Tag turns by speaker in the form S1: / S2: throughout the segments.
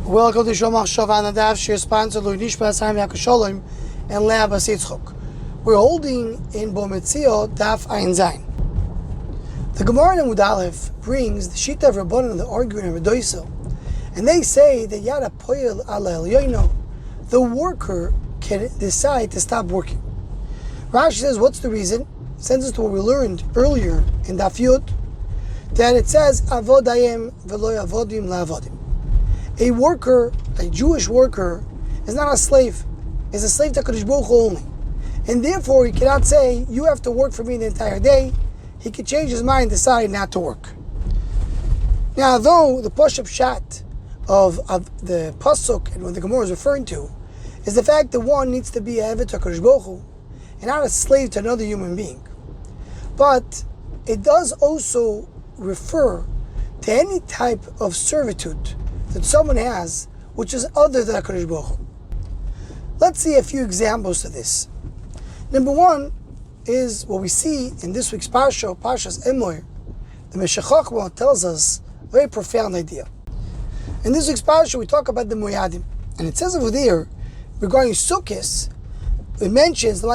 S1: Welcome to Shomach Shavan Nadav, Shir sponsored Lui Nishmas Haim Yakasholim and Leah Basitzchok. We're holding in Metzia Daf Ayin Zayin. The Gemara in Amud Aleph brings the Shita of Rabbanan, the arguing of Redoiso, and they say that Yada Poyel Ala Elyoino, the worker can decide to stop working. Rashi says, what's the reason? Sends us to what we learned earlier in Daf Yud, that it says Avodayim v'lo avodim la'avodim. A worker, a Jewish worker, is not a slave. Is a slave to Kadosh Baruch Hu only. And therefore, he cannot say, you have to work for me the entire day. He could change his mind and decide not to work. Now, though the Pashup Shat of the Pasuk, and what the Gemara is referring to, is the fact that one needs to be a Eved to Kadosh Baruch Hu, and not a slave to another human being. But it does also refer to any type of servitude that someone has, which is other than HaKadosh Baruch Hu. Let's see a few examples of this. Number one is what we see in this week's Parsha, Parshas Emoir. The Meshech Chochmah tells us a very profound idea. In this week's Parsha, we talk about the Moyadim. And it says over there, regarding Sukkos, it mentions, we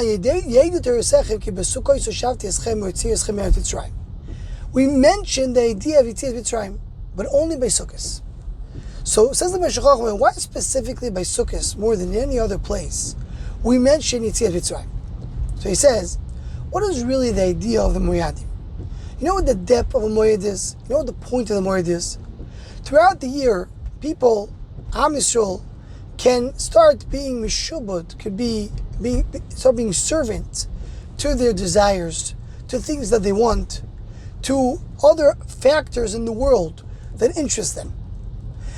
S1: mentioned the idea of Yetzias Mitzrayim, but only by Sukkos. So, says the Meshech Chochmah, why specifically by Sukkos, more than any other place, we mention Yetzias Mitzrayim? So he says, what is really the idea of the Moyadim? You know what the depth of a Moyad is? You know what the point of the Moyad is? Throughout the year, people, Am Yisrael, can start being mishubad, start being servant to their desires, to things that they want, to other factors in the world that interest them.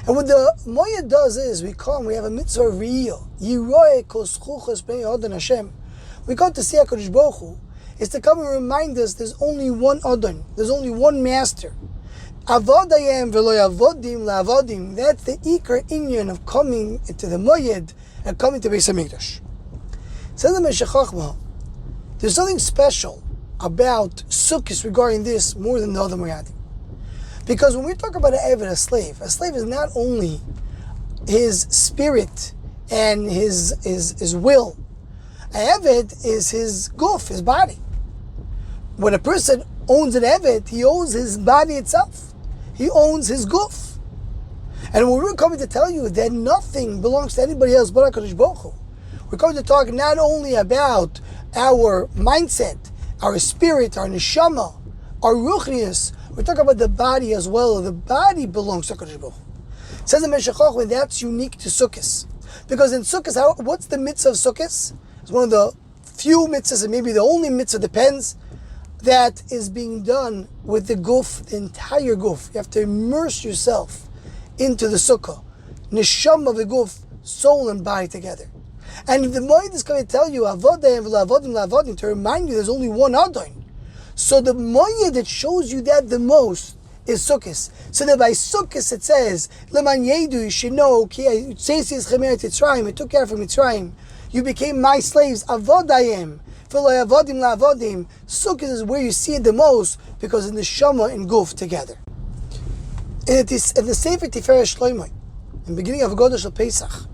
S1: And what the Moyad does is, we have a mitzvah of Riyah, Yiroeh kol zchuchos b'nei Adon Hashem. We go to see HaKadosh Baruch Hu, is to come and remind us there's only one Adon, there's only one Master. Avodayim v'lo avodim la'avodim. That's the Iker Inyan of coming into the Moyad and coming to Beis HaMikdash. Says the Meshech Chochmah, there's something special about Sukkos regarding this more than the other Moyadim. Because when we talk about an Eved, a slave is not only his spirit and his will. An Eved is his guf, his body. When a person owns an Eved, he owns his body itself. He owns his guf. And when we're coming to tell you that nothing belongs to anybody else but HaKadosh Baruch Hu, we're coming to talk not only about our mindset, our spirit, our neshama, our ruchnius, we're talking about the body as well. The body belongs to HaKadosh Baruch Hu. Says the Meshech Chochmah, that's unique to Sukkos. Because in Sukkos, what's the mitzvah of Sukkos? It's one of the few mitzvahs, and maybe the only mitzvah, depends, that is being done with the guf, the entire guf. You have to immerse yourself into the sukkah. Neshama of the guf, soul and body together. And if the Moed is going to tell you, Avodim v'la'avodim la'avodim, to remind you there's only one Adon. So the Moed that shows you that the most is Sukkos. So that by Sukkos it says, Leman Yedu, you should know, I took care from Mitzrayim. You became my slaves, Avodayim, v'lo avodim la'avodim. Sukkos is where you see it the most, because in the Shama and Guf together. And it is in the Sefer Tiferes Shloimeh, in the beginning of Godesh of Pesach,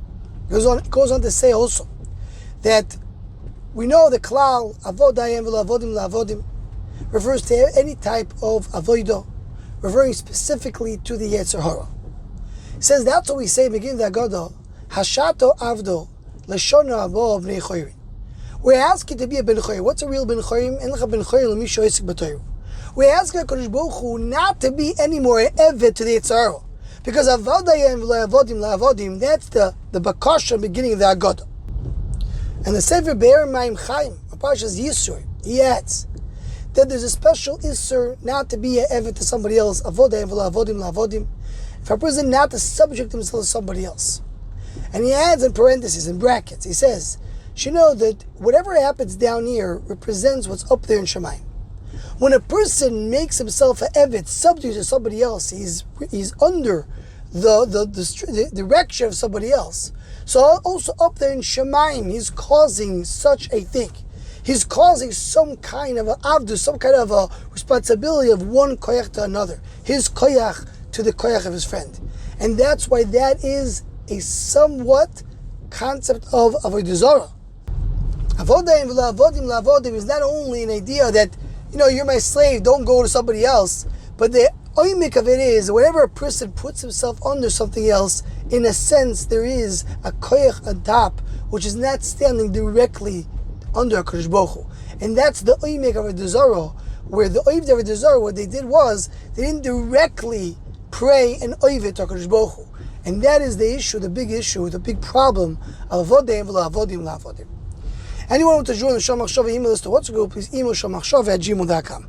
S1: it goes on to say also that we know the klal Avodayim v'lo avodim la'avodim refers to any type of avodah, referring specifically to the Yetzer Hara. It says that's what we say in the beginning of the Haggadah, Hashato Avdo Leshona Abo Bnei Choyrin. We ask you to be a Ben Choyr. What's a real Ben Choyrim? En lecha Ben Choyr l'misho esik b'toyru. We ask HaKadosh Baruch Hu not to be anymore an Eved to the Yetzer Hara. Because Avodayim v'lo avodim la'avodim, that's the Bakasha beginning of the Haggadah. And the Sefer Be'er Mayim Chaim, Parshas Yisur, he adds that there's a special Isser not to be an Eved to somebody else, Avodayim v'lo avodim la'avodim, for a person not to subject himself to somebody else. And he adds in parentheses, in brackets, he says, you know that whatever happens down here represents what's up there in Shemayim. When a person makes himself an Eved, subject to somebody else, he's under the direction of somebody else. So also up there in Shemayim, he's causing such a thing. He's causing some kind of a avdu, some kind of a responsibility of one koyach to another. His koyach to the koyach of his friend. And that's why that is a somewhat concept of Avodah Zarah. Avodim v'la'avodim la'avodim is not only an idea that, you're my slave, don't go to somebody else, but the oimik of it is, whenever a person puts himself under something else, in a sense, there is a koyach, a dap, which is not standing directly under HaKadosh Baruch Hu. And that's the oimik of Avodah Zarah, where the oiv of Avodah Zarah, what they did was, they didn't directly pray and oiv it to HaKadosh Baruch Hu. And that is the issue, the big issue, the big problem of avodim v'la'avodim la'avodim. Anyone want to join the Shal Machshava email list to WhatsApp group, please email shalmachshava@gmail.com.